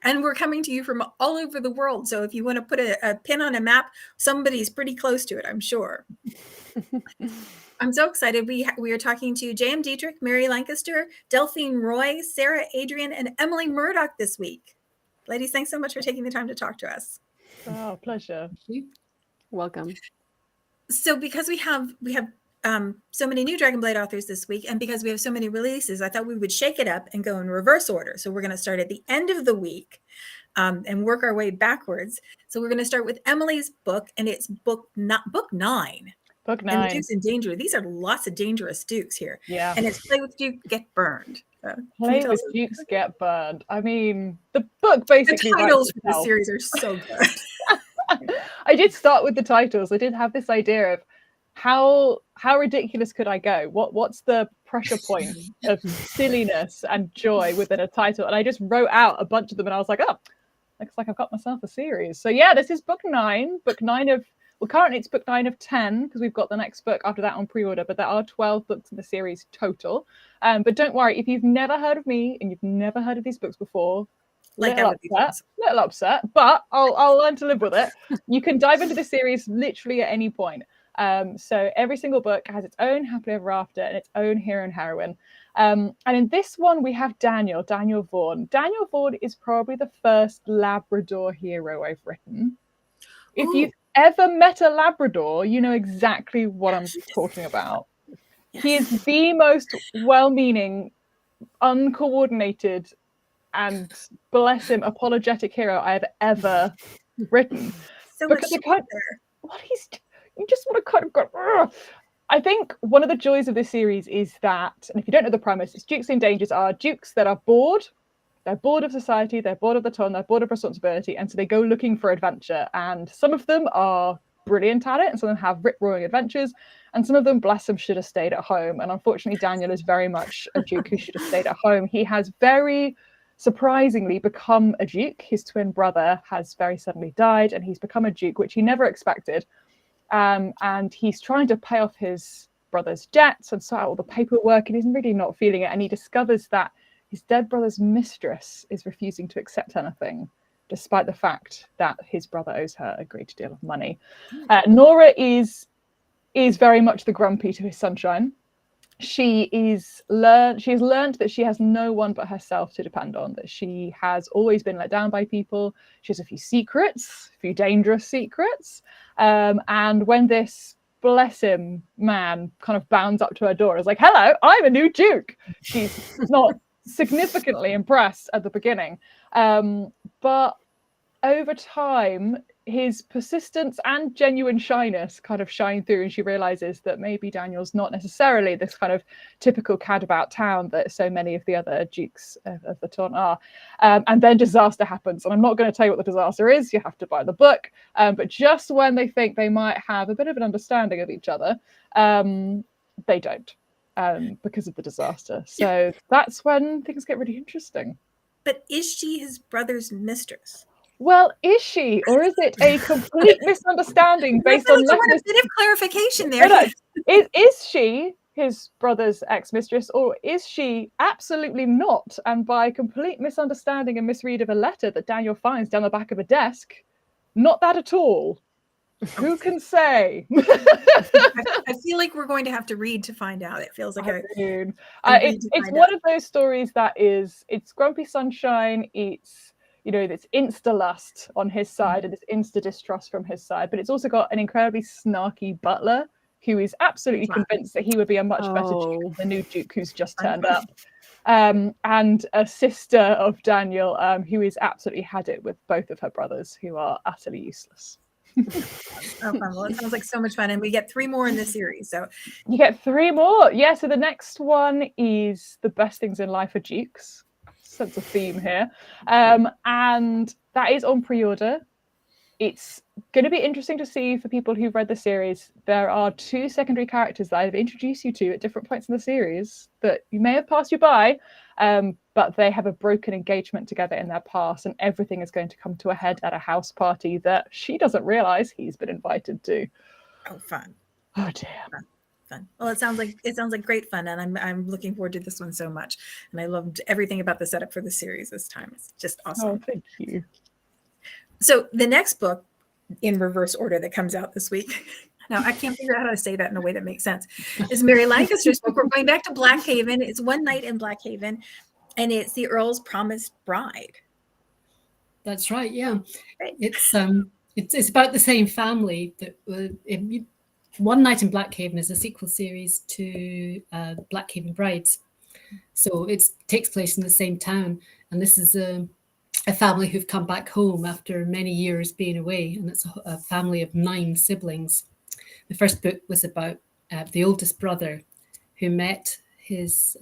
And we're coming to you from all over the world. So if you want to put a pin on a map, somebody's pretty close to it, I'm sure. I'm so excited. We are talking to J.M. Diedrich, Mary Lancaster, Delphine Roy, Sara Adrien, and Emily Murdoch this week. Ladies, thanks so much for taking the time to talk to us. Oh, pleasure. Welcome. So because we have so many new Dragonblade authors this week, and because we have so many releases, I thought we would shake it up and go in reverse order. So we're going to start at the end of the week and work our way backwards. So we're going to start with Emily's book, and it's book 9. Book 9. And the Duke's in Danger. These are lots of dangerous Dukes here. Yeah. And it's Play with Duke, Get Burned. Play with Dukes, Get Burned. I mean, the book basically... The titles for the series are so good. I did start with the titles. I did have this idea of how ridiculous could I go? What's the pressure point of silliness and joy within a title? And I just wrote out a bunch of them, and I was like, oh, looks like I've got myself a series. So yeah, this is book 9. Book 9 of... Well, currently it's book 9 of 10 because we've got the next book after that on pre-order, but there are 12 books in the series total. But don't worry, if you've never heard of me and you've never heard of these books before, little upset, but I'll learn to live with it. You can dive into the series literally at any point. So every single book has its own happily ever after and its own hero and heroine. And in this one, we have Daniel Vaughan. Daniel Vaughan is probably the first Labrador hero I've written. If you've ever met a Labrador, you know exactly what I'm talking about. Yes. He is the most well-meaning, uncoordinated, and bless him, apologetic hero I have ever written. So because much you just want to kind of go. I think one of the joys of this series is that, and if you don't know the premise, it's Dukes in Dangers are Dukes that are bored. They're bored of society, they're bored of the ton, they're bored of responsibility, and so they go looking for adventure. And some of them are brilliant at it, and some of them have rip-roaring adventures, and some of them, bless them, should have stayed at home. And unfortunately, Daniel is very much a Duke who should have stayed at home. He has very surprisingly become a Duke. His twin brother has very suddenly died, and he's become a Duke, which he never expected. And he's trying to pay off his brother's debts and sort out all the paperwork, and he's really not feeling it. And he discovers that his dead brother's mistress is refusing to accept anything, despite the fact that his brother owes her a great deal of money. Nora is very much the grumpy to his sunshine. She has learned that she has no one but herself to depend on, that she has always been let down by people. She has a few dangerous secrets. And when this, bless him, man kind of bounds up to her door, is like, hello, I'm a new Duke. She's not significantly impressed at the beginning, but over time his persistence and genuine shyness kind of shine through, and she realizes that maybe Daniel's not necessarily this kind of typical cad about town that so many of the other Dukes of the Ton are. And then disaster happens, and I'm not going to tell you what the disaster is, you have to buy the book, but just when they think they might have a bit of an understanding of each other, they don't. Because of the disaster. So that's when things get really interesting. But is she his brother's mistress? Well, is she? Or is it a complete misunderstanding based on... I want a bit of clarification there. Is she his brother's ex-mistress, or is she absolutely not? And by complete misunderstanding and misread of a letter that Daniel finds down the back of a desk, not that at all. Who can say? I feel like we're going to have to read to find out. It feels like it's one of those stories that it's grumpy sunshine. It's insta lust on his side and it's insta distrust from his side, but it's also got an incredibly snarky butler who is absolutely convinced that he would be a much better Duke than the new Duke who's just turned up. And a sister of Daniel who is absolutely had it with both of her brothers who are utterly useless. Well, it sounds like so much fun, and we get 3 more in this series. So you get 3 more. Yeah, so the next one is The Best Things in Life are Dukes. Sense of theme here. And that is on pre-order. It's going to be interesting to see for people who've read the series. There are 2 secondary characters that I've introduced you to at different points in the series that you may have passed you by, but they have a broken engagement together in their past, and everything is going to come to a head at a house party that she doesn't realise he's been invited to. Oh, fun. Oh, dear. Fun. Well, it sounds like great fun, and I'm looking forward to this one so much. And I loved everything about the setup for the series this time. It's just awesome. Oh, thank you. So the next book in reverse order that comes out this week. Now I can't figure out how to say that in a way that makes sense. Is Mary Lancaster's book. We're going back to Blackhaven. It's One Night in Blackhaven, and it's the Earl's Promised Bride. That's right. Yeah, Right. it's about the same family. That One Night in Blackhaven is a sequel series to Blackhaven Brides, so it takes place in the same town, and this is a family who've come back home after many years being away, and it's a family of 9 siblings. The first book was about the oldest brother who met his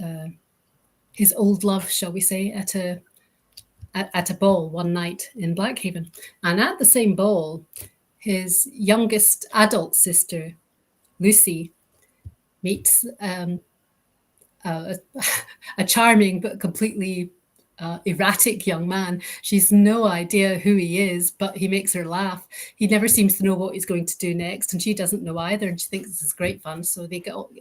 old love, shall we say, at a ball one night in Blackhaven. And at the same ball, his youngest adult sister, Lucy, meets a charming but completely erratic young man. She's no idea who he is, but he makes her laugh. He never seems to know what he's going to do next, and she doesn't know either, and she thinks this is great fun. So they go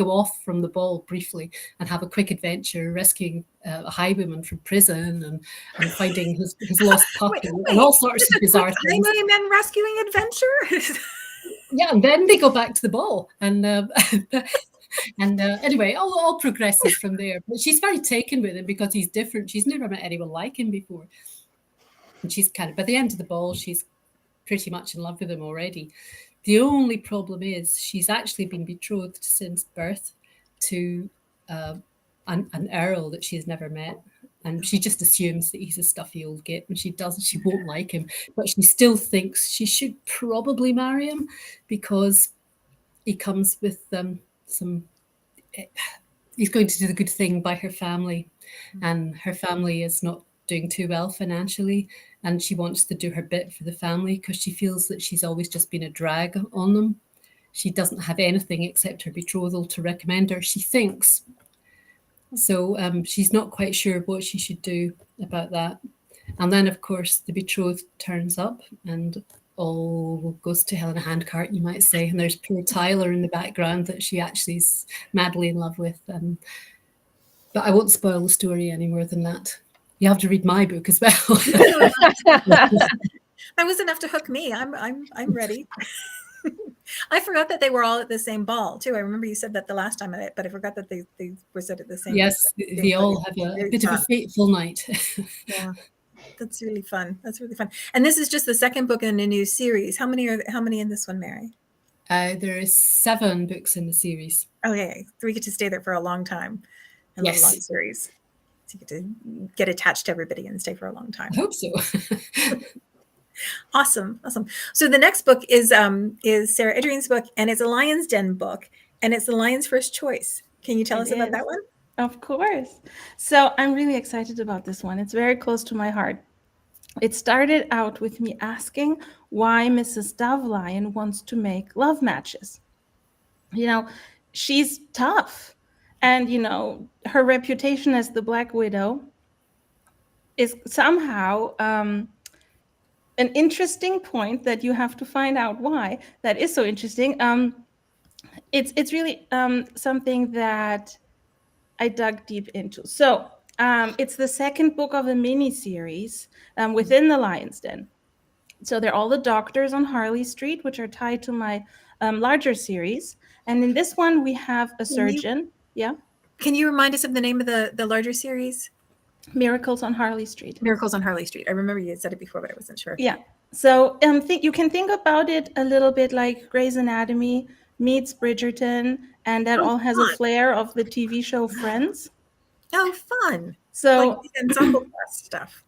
off from the ball briefly and have a quick adventure, rescuing a highwayman from prison and finding his lost puppy and all sorts of bizarre things. Highwayman rescuing adventure. Yeah, and then they go back to the ball, and anyway, all progresses from there. But she's very taken with him because he's different. She's never met anyone like him before. And she's by the end of the ball, she's pretty much in love with him already. The only problem is she's actually been betrothed since birth to an earl that she's never met. And she just assumes that he's a stuffy old git, and she won't like him. But she still thinks she should probably marry him because he comes with he's going to do the good thing by her family, and her family is not doing too well financially, and she wants to do her bit for the family because she feels that she's always just been a drag on them. She doesn't have anything except her betrothal to recommend her, she thinks. So she's not quite sure what she should do about that. And then, of course, the betrothed turns up and all goes to hell in a handcart, you might say. And there's poor Tyler in the background that she actually is madly in love with. But I won't spoil the story any more than that. You have to read my book as well. That was enough to hook me. I'm ready. I forgot that they were all at the same ball too. I remember you said that the last time, but I forgot that they were set at the same. Yes, they all have a bit of a fateful night. Yeah, that's really fun. That's really fun. And this is just the second book in a new series. How many in this one, Mary? There is 7 books in the series. Okay, so we get to stay there for a long time. Yes. A long series. So you get to get attached to everybody and stay for a long time. I hope so. Awesome. So the next book is Sara Adrien's book, and it's a Lion's Den book, and it's the Lion's First Choice. Can you tell us about that one? Of course. So I'm really excited about this one. It's very close to my heart. It started out with me asking why Mrs. Dove-Lion wants to make love matches. She's tough, and her reputation as the Black Widow is somehow an interesting point that you have to find out why that is so interesting. It's really something that I dug deep into. So it's the second book of a mini series within the Lion's Den. So they're all the doctors on Harley Street, which are tied to my larger series. And in this one, we have a surgeon. Can you remind us of the name of the larger series? Miracles on Harley Street. Miracles on Harley Street. I remember you had said it before, but I wasn't sure. Yeah. So you can think about it a little bit like Grey's Anatomy meets Bridgerton, and that all has a flair of the TV show Friends. Oh, fun. So like ensemble cast stuff.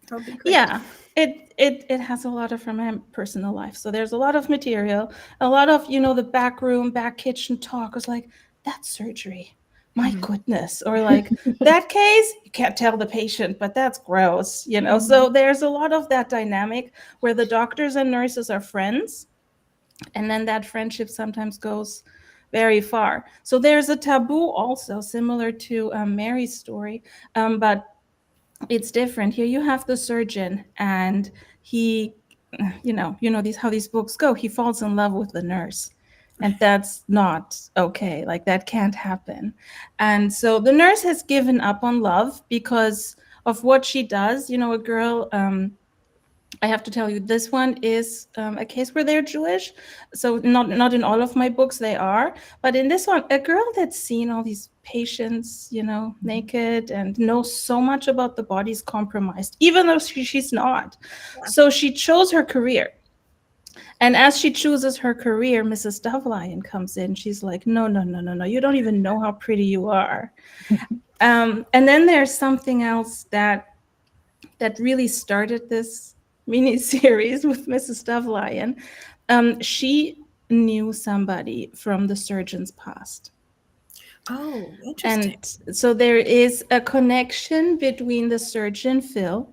Yeah, it has a lot of from my personal life. So there's a lot of material, a lot of the back room, back kitchen talk was like, that's surgery. My goodness. Or like that case, you can't tell the patient, but that's gross, So there's a lot of that dynamic where the doctors and nurses are friends. And then that friendship sometimes goes very far. So there's a taboo also similar to Mary's story, but it's different. Here you have the surgeon, and he, how these books go. He falls in love with the nurse. And that's not okay. Like, that can't happen. And so the nurse has given up on love because of what she does. You know, a girl, I have to tell you, this one is a case where they're Jewish. So not in all of my books they are, but in this one, a girl that's seen all these patients, you know, naked and knows so much about the body's compromised, even though she's not. Yeah. So she chose her career. And as she chooses her career, Mrs. Dovelion comes in. She's like, no, you don't even know how pretty you are. And then there's something else that really started this mini-series with Mrs. Dovelion. She knew somebody from the surgeon's past. Oh, interesting. And so there is a connection between the surgeon, Phil,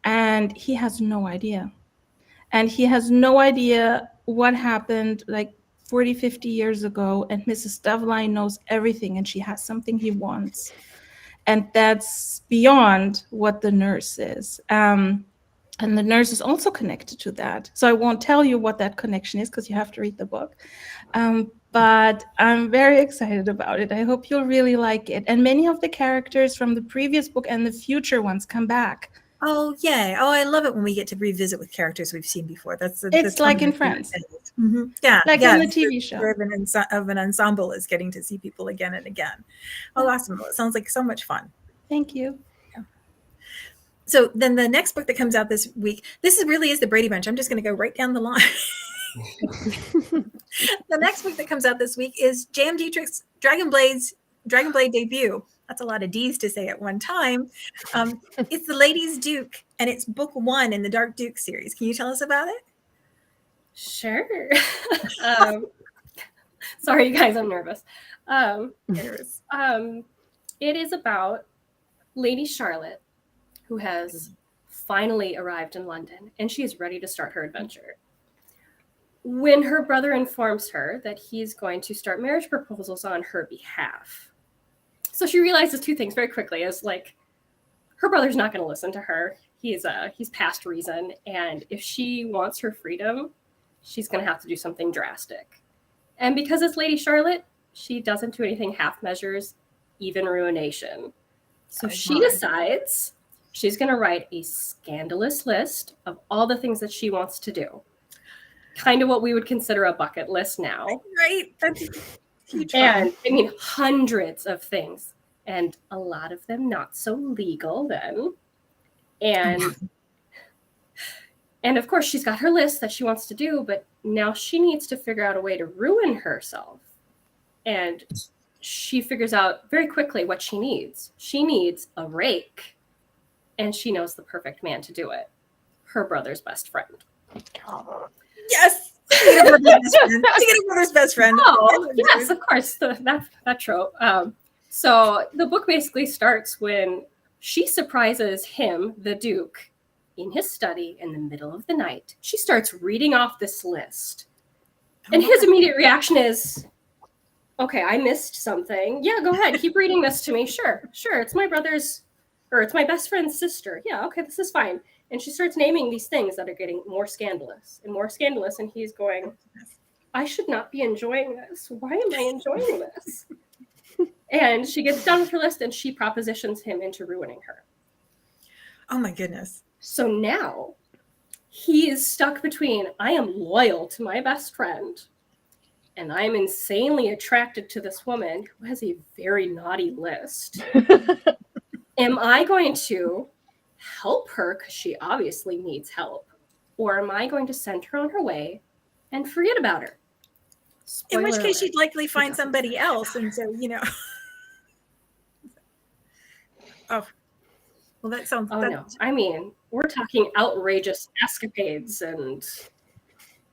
and he has no idea. And he has no idea what happened like 40, 50 years ago. And Mrs. Dovelion knows everything, and she has something he wants. And that's beyond what the nurse is. And the nurse is also connected to that. So I won't tell you what that connection is because you have to read the book. But I'm very excited about it. I hope you'll really like it. And many of the characters from the previous book and the future ones come back. Oh, yay. Oh, I love it when we get to revisit with characters we've seen before. It's like in Friends. Mm-hmm. Yeah. Like yeah, on the TV show. Of an ensemble is getting to see people again and again. Oh, awesome. Well, it sounds like so much fun. Thank you. So then the next book that comes out this week, really is the Brady Bunch. I'm just going to go right down the line. The next book that comes out this week is J.M. Diedrich's Dragonblade debut. That's a lot of D's to say at one time. It's The Lady's Duke, and it's book 1 in the Dark Duke series. Can you tell us about it? Sure. Sorry, you guys, I'm nervous. It is about Lady Charlotte, who has finally arrived in London, and she is ready to start her adventure. When her brother informs her that he's going to start marriage proposals on her behalf. So she realizes two things very quickly. Is like, her brother's not going to listen to her. He's past reason. And if she wants her freedom, she's going to have to do something drastic. And because it's Lady Charlotte, she doesn't do anything half measures, even ruination. So she decides she's going to write a scandalous list of all the things that she wants to do. Kind of what we would consider a bucket list now. Right. That's huge. And I mean, hundreds of things. And a lot of them not so legal then. And of course, she's got her list that she wants to do, but now she needs to figure out a way to ruin herself. And she figures out very quickly what she needs. She needs a rake. And she knows the perfect man to do it. Her brother's best friend. Yes. She get a brother's best friend. Oh, yes, of course. That trope. So the book basically starts when she surprises him, the Duke, in his study in the middle of the night. She starts reading off this list. And his immediate reaction is, okay, I missed something. Yeah, go ahead. Keep reading this to me. Sure. It's my brother's, or it's my best friend's sister. Yeah, okay, this is fine. And she starts naming these things that are getting more scandalous. And he's going, I should not be enjoying this. Why am I enjoying this? And she gets done with her list and she propositions him into ruining her. Oh my goodness. So now he is stuck between, I am loyal to my best friend and I am insanely attracted to this woman who has a very naughty list. Am I going to help her because she obviously needs help? Or am I going to send her on her way and forget about her? Spoiler In which case alert. she'd likely find somebody else. And so, Oh, well, that sounds... Oh, no. I mean, we're talking outrageous escapades, and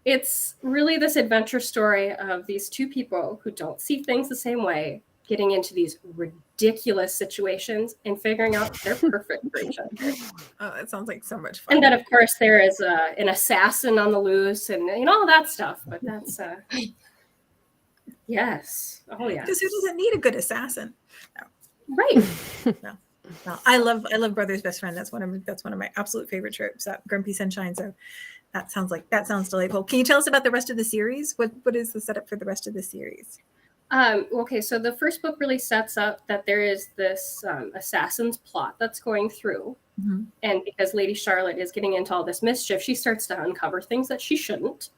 it's really this adventure story of these two people who don't see things the same way, getting into these ridiculous situations and figuring out they're perfect for each other. Oh, that sounds like so much fun. And then, of course, there is an assassin on the loose and all that stuff, but that's... Yes. Oh, yeah. Because who doesn't need a good assassin? No. Right. No. I love Brother's Best Friend. That's one of my absolute favorite tropes. Grumpy Sunshine. So That sounds delightful. Can you tell us about the rest of the series? What is the setup for the rest of the series? Okay, so the first book really sets up that there is this assassin's plot that's going through. Mm-hmm. And because Lady Charlotte is getting into all this mischief, she starts to uncover things that she shouldn't.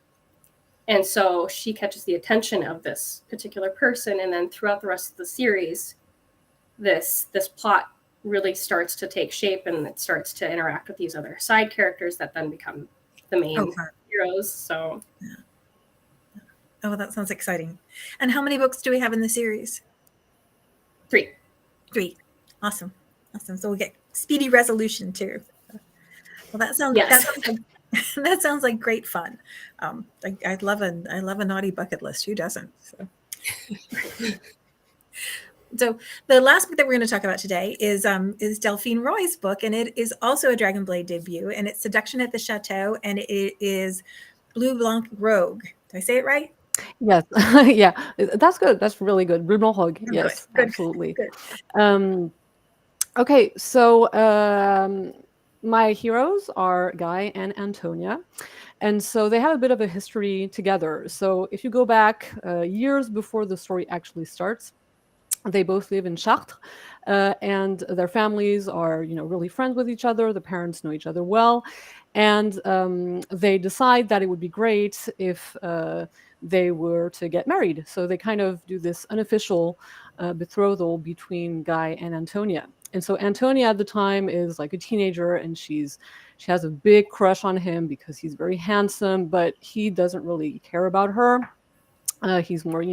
And so she catches the attention of this particular person. And then throughout the rest of the series, this plot really starts to take shape, and it starts to interact with these other side characters that then become the main heroes. So, oh, that sounds exciting. And how many books do we have in the series? 3. 3. Awesome. So we'll get speedy resolution too. Well, that sounds that sounds like great fun. I love a naughty bucket list. Who doesn't? So the last book that we're going to talk about today is Delphine Roy's book, and it is also a Dragonblade debut, and it's Seduction at the Chateau, and it is Bleu Blanc Rogue. Did I say it right? Yes. Yeah, that's good. That's really good. Bleu Blanc Rogue. Yes, Good. absolutely. Good. Okay, so my heroes are Guy and Antonia. And so they have a bit of a history together. So if you go back years before the story actually starts, they both live in Chartres, and their families are, really friends with each other. The parents know each other well, and they decide that it would be great if they were to get married. So they kind of do this unofficial betrothal between Guy and Antonia. And so Antonia at the time is like a teenager, and she has a big crush on him because he's very handsome, but he doesn't really care about her. He's more,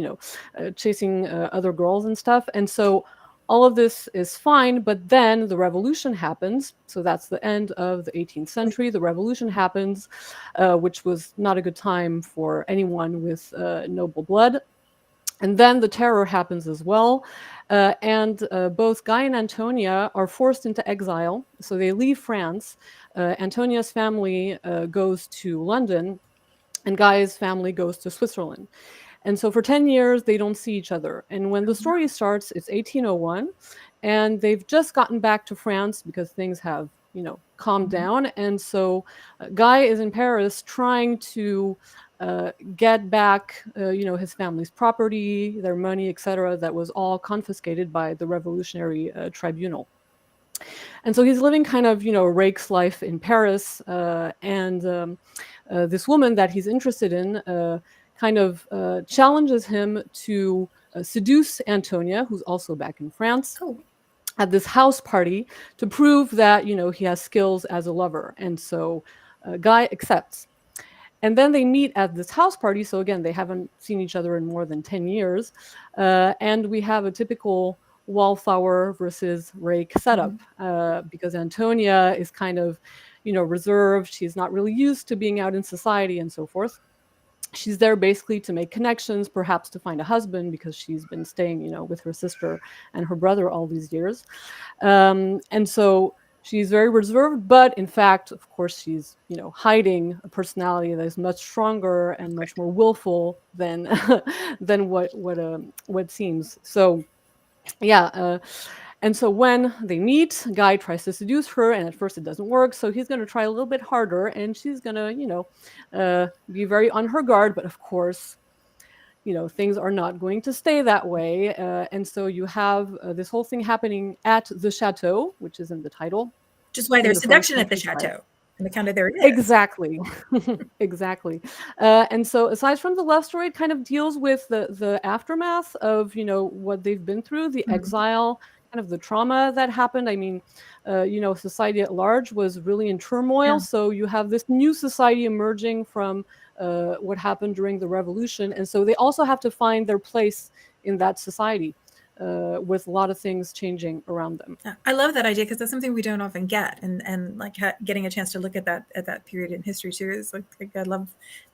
chasing other girls and stuff. And so all of this is fine, but then the revolution happens. So that's the end of the 18th century. The revolution happens, which was not a good time for anyone with noble blood. And then the terror happens as well. And both Guy and Antonia are forced into exile. So they leave France. Antonia's family goes to London, and Guy's family goes to Switzerland. And so for 10 years, they don't see each other. And when the story starts, it's 1801, and they've just gotten back to France because things have, calmed down. And so Guy is in Paris trying to get back, his family's property, their money, etc., that was all confiscated by the Revolutionary Tribunal. And so he's living kind of, a rake's life in Paris. And this woman that he's interested in kind of challenges him to seduce Antonia, who's also back in France, at this house party to prove that, he has skills as a lover. And so Guy accepts. And then they meet at this house party. So again, they haven't seen each other in more than 10 years. And we have a typical wallflower versus rake setup because Antonia is kind of, reserved. She's not really used to being out in society and so forth. She's there basically to make connections, perhaps to find a husband, because she's been staying, with her sister and her brother all these years. And so she's very reserved, but in fact, of course, she's, hiding a personality that is much stronger and much more willful than what seems. So, yeah. And so when they meet, Guy tries to seduce her, and at first it doesn't work. So he's going to try a little bit harder, and she's going to, be very on her guard. But of course, things are not going to stay that way. And so you have this whole thing happening at the chateau, which is in the title. Just why there's seduction at the chateau. And the kind of there is. Exactly. Exactly. And so aside from the love story, it kind of deals with the aftermath of, what they've been through, the exile, kind of the trauma that happened. I mean, society at large was really in turmoil. Yeah. So you have this new society emerging from what happened during the revolution. And so they also have to find their place in that society with a lot of things changing around them. I love that idea because that's something we don't often get. And like getting a chance to look at that period in history too is like I love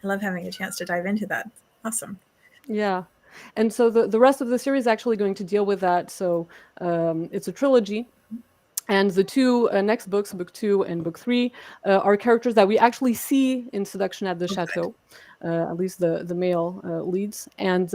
having a chance to dive into that. Awesome. Yeah. And so the rest of the series is actually going to deal with that. So it's a trilogy. And the two next books, book 2 and book 3, are characters that we actually see in Seduction at the Chateau, at least the male leads. And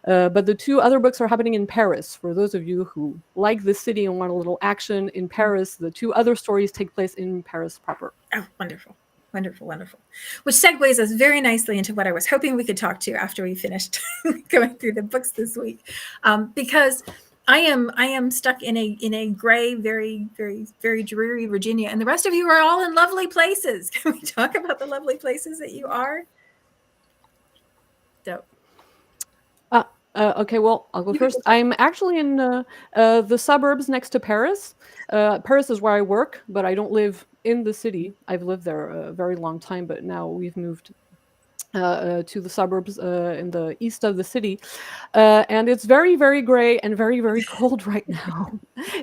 but the 2 other books are happening in Paris. For those of you who like the city and want a little action in Paris, the 2 other stories take place in Paris proper. Oh, wonderful. Wonderful, wonderful. Which segues us very nicely into what I was hoping we could talk to after we finished going through the books this week, because I am stuck in a gray, very, very, very dreary Virginia, and the rest of you are all in lovely places. Can we talk about the lovely places that you are? Dope. Okay, well, I'll go first. I'm actually in the suburbs next to Paris. Paris is where I work, but I don't live in the city. I've lived there a very long time, but now we've moved to the suburbs in the east of the city. And it's very, very gray and very, very cold right now,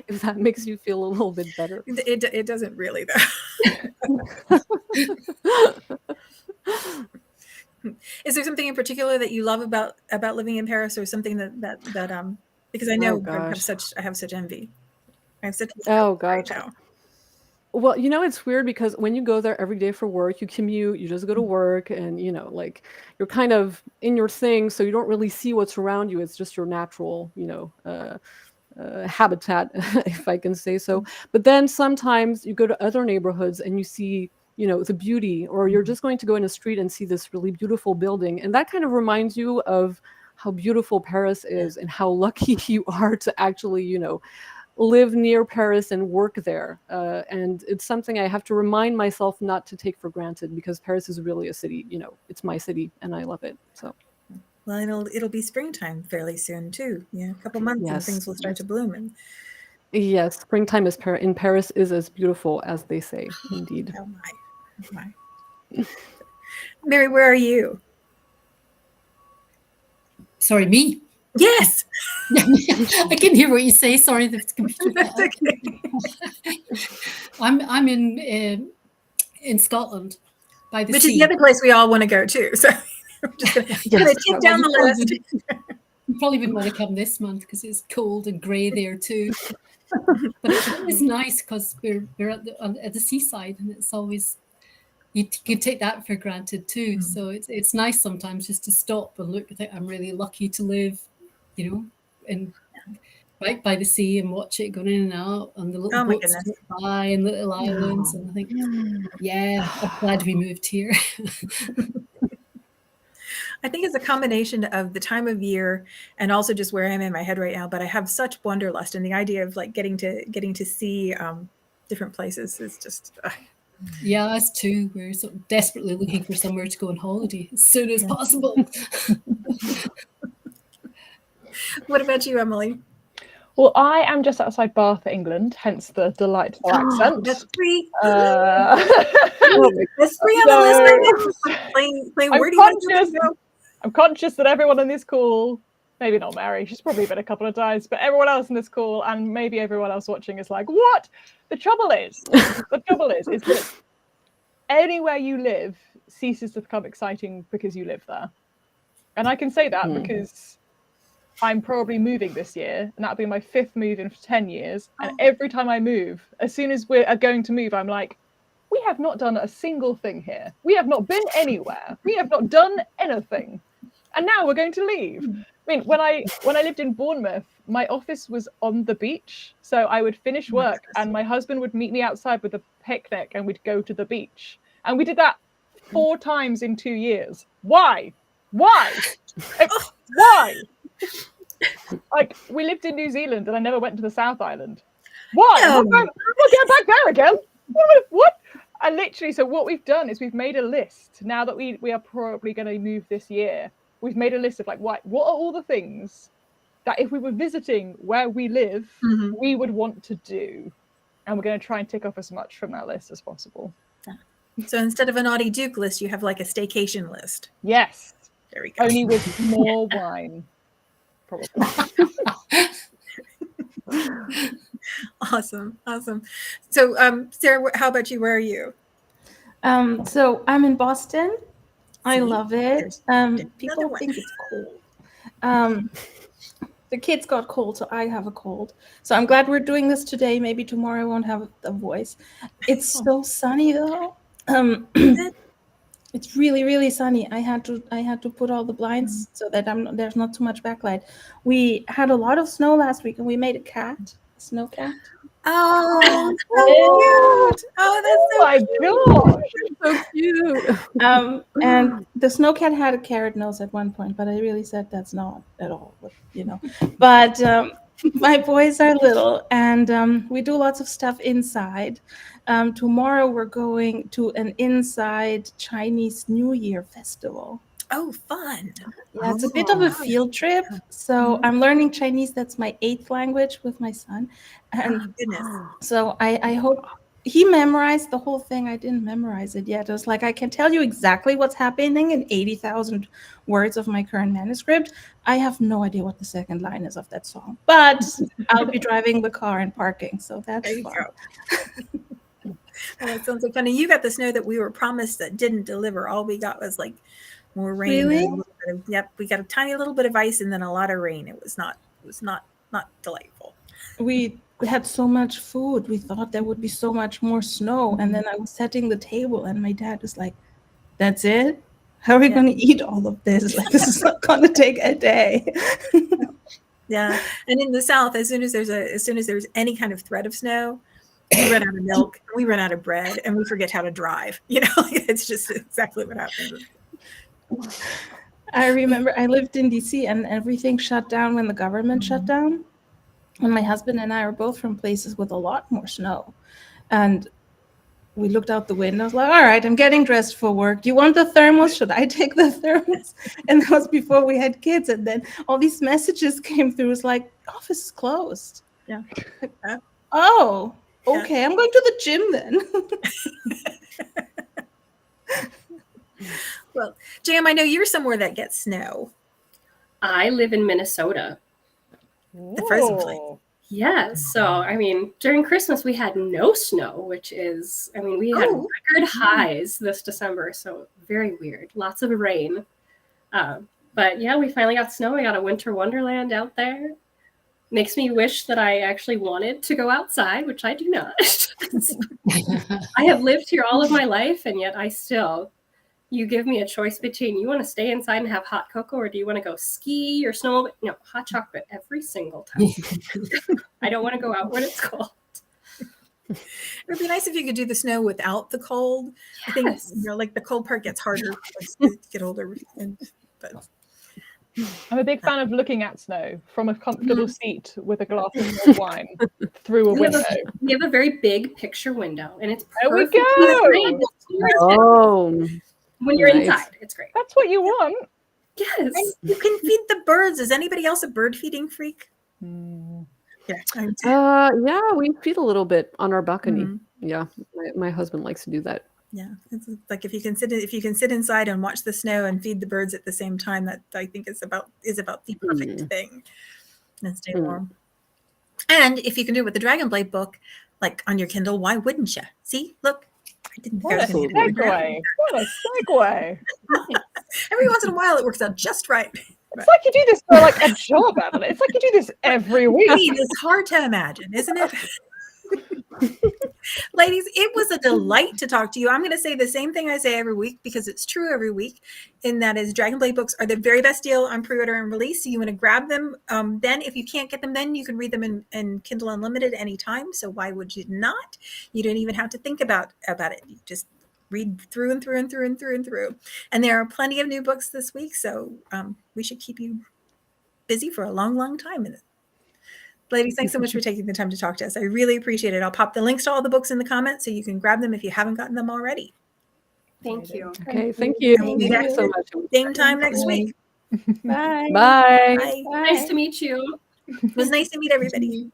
if that makes you feel a little bit better. It doesn't really, though. Is there something in particular that you love about living in Paris, or something that because I know I have such envy. I have such gosh. Well, it's weird because when you go there every day for work, you commute, you just go to work, and like you're kind of in your thing, so you don't really see what's around you. It's just your natural, habitat, if I can say so. But then sometimes you go to other neighborhoods and you see the beauty, or you're just going to go in a street and see this really beautiful building, and that kind of reminds you of how beautiful Paris is and how lucky you are to actually live near Paris and work there, and it's something I have to remind myself not to take for granted, because Paris is really a city. It's my city and I love it. So well, it'll be springtime fairly soon too. A couple months, and things will start to bloom. And yes, springtime in Paris is as beautiful as they say. Indeed. Oh my. Mary, where are you? Sorry, me? Yes. I can hear what you say. Sorry, the computer. That's okay. I'm in Scotland by the Which sea. is the other place we all want to go to. So I'm just going to take down the list. You probably wouldn't want to come this month because it's cold and grey there too. But it's nice because we're at the seaside, and it's always you take that for granted too. Mm. So it's nice sometimes just to stop and look. I think I'm really lucky to live, in right by the sea and watch it going in and out on the little boats by and little islands. And I think, yeah, I'm glad we moved here. I think it's a combination of the time of year and also just where I'm in my head right now. But I have such wanderlust, and the idea of like getting to see different places is just. Yeah, us too. We're sort of desperately looking for somewhere to go on holiday as soon as possible. What about you, Emily? Well, I am just outside Bath, England, hence the delightful accent. That's three. That's three on the list. Playing where do you want to go? I'm conscious that everyone in this call, maybe not Mary, she's probably been a couple of times, but everyone else in this call and maybe everyone else watching is like, what? The trouble is that anywhere you live ceases to become exciting because you live there. And I can say that because I'm probably moving this year, and that'll be my 5th move in 10 years. And every time I move, as soon as we're going to move, I'm like, we have not done a single thing here. We have not been anywhere. We have not done anything. And now we're going to leave. I mean, when I lived in Bournemouth, my office was on the beach. So I would finish work and my husband would meet me outside with a picnic and we'd go to the beach. And we did that 4 times in 2 years. Why? Why? Like, we lived in New Zealand and I never went to the South Island. Why? We'll get back there again. What? And literally, so what we've done is we've made a list. Now that we are probably going to move this year, we've made a list of like, what are all the things that if we were visiting where we live, we would want to do. And we're going to try and tick off as much from that list as possible. So instead of an Audie Duke list, you have like a staycation list. Yes. There we go. Only with more wine, probably. Awesome. So, Sarah, how about you? Where are you? So I'm in Boston. I love it. People think it's cold. The kids got cold, so I have a cold. So I'm glad we're doing this today. Maybe tomorrow I won't have a voice. It's so sunny though. It's really, really sunny. I had to put all the blinds so that there's not too much backlight. We had a lot of snow last week, and we made a snow cat. Oh, so cute. Oh, that's so my cute. gosh. So cute. And the snowcat had a carrot nose at one point, but I really said that's not at all what, But my boys are little, and we do lots of stuff inside. Tomorrow we're going to an inside Chinese New Year festival. Oh, fun. Yeah, it's a bit of a field trip. So I'm learning Chinese. That's my 8th language with my son. And Oh, goodness. so I hope he memorized the whole thing. I didn't memorize it yet. It was like, I can tell you exactly what's happening in 80,000 words of my current manuscript. I have no idea what the second line is of that song, but I'll be driving the car and parking. So that's There you fun. go. Oh, that sounds like fun. And you got the snow that we were promised that didn't deliver. All we got was like more rain. Really? And a little bit of, yep, we got a tiny little bit of ice and then a lot of rain. It was not delightful. We had so much food. We thought there would be so much more snow. And then I was setting the table and my dad was like, "That's it? How are we going to eat all of this? Like, this is not going to take a day." Yeah. And in the South, as soon as there's any kind of threat of snow, we run out of milk, we run out of bread, and we forget how to drive. It's just exactly what happens. I remember I lived in DC and everything shut down when the government shut down. And my husband and I are both from places with a lot more snow. And we looked out the window. I was like, "All right, I'm getting dressed for work. Do you want the thermos? Should I take the thermos?" And that was before we had kids. And then all these messages came through. It's like, "Office is closed." Yeah. Oh, okay. I'm going to the gym then. Well, Jam, I know you're somewhere that gets snow. I live in Minnesota. The frozen place. Yes. So, I mean, during Christmas, we had no snow, which is, I mean, we had record highs this December. So, very weird. Lots of rain. But yeah, we finally got snow. We got a winter wonderland out there. Makes me wish that I actually wanted to go outside, which I do not. I have lived here all of my life, and yet you give me a choice between you want to stay inside and have hot cocoa, or do you want to go ski or snow? No, hot chocolate every single time. I don't want to go out when it's cold. It would be nice if you could do the snow without the cold. Yes. I think like the cold part gets harder as you get older. But I'm a big fan of looking at snow from a comfortable seat with a glass of mulled wine through a window. We have a very big picture window, and it's There we perfect go. Oh, when you're nice. inside. It's great. That's what you want. Yes. and you can feed the birds. Is anybody else a bird feeding freak? Yeah. Yeah, we feed a little bit on our balcony. Mhm. Yeah, my husband likes to do that. Yeah, it's like if you can sit inside and watch the snow and feed the birds at the same time, that I think is about the perfect thing. And stay warm. And if you can do it with the Dragonblade book, like on your Kindle, why wouldn't you? See, look, I didn't think I What was a going to do that. segue. What a segue. Every once in a while, it works out just right. It's like you do this for like a job, Evelyn. It's like you do this every week. I mean, it's hard to imagine, isn't it? Ladies, it was a delight to talk to you. I'm going to say the same thing I say every week because it's true every week, and that is Dragonblade books are the very best deal on pre-order and release. So you want to grab them. Then if you can't get them, then you can read them in Kindle Unlimited anytime. So why would you not? You don't even have to think about it. You just read through and through and through and through and through. And there are plenty of new books this week. So we should keep you busy for a long, long time. Ladies, thanks so much for taking the time to talk to us. I really appreciate it. I'll pop the links to all the books in the comments so you can grab them if you haven't gotten them already. Thank you. Okay, thank you. Thank you. Thank you so much. Same time next week. Bye. Bye. Bye. Nice to meet you. It was nice to meet everybody.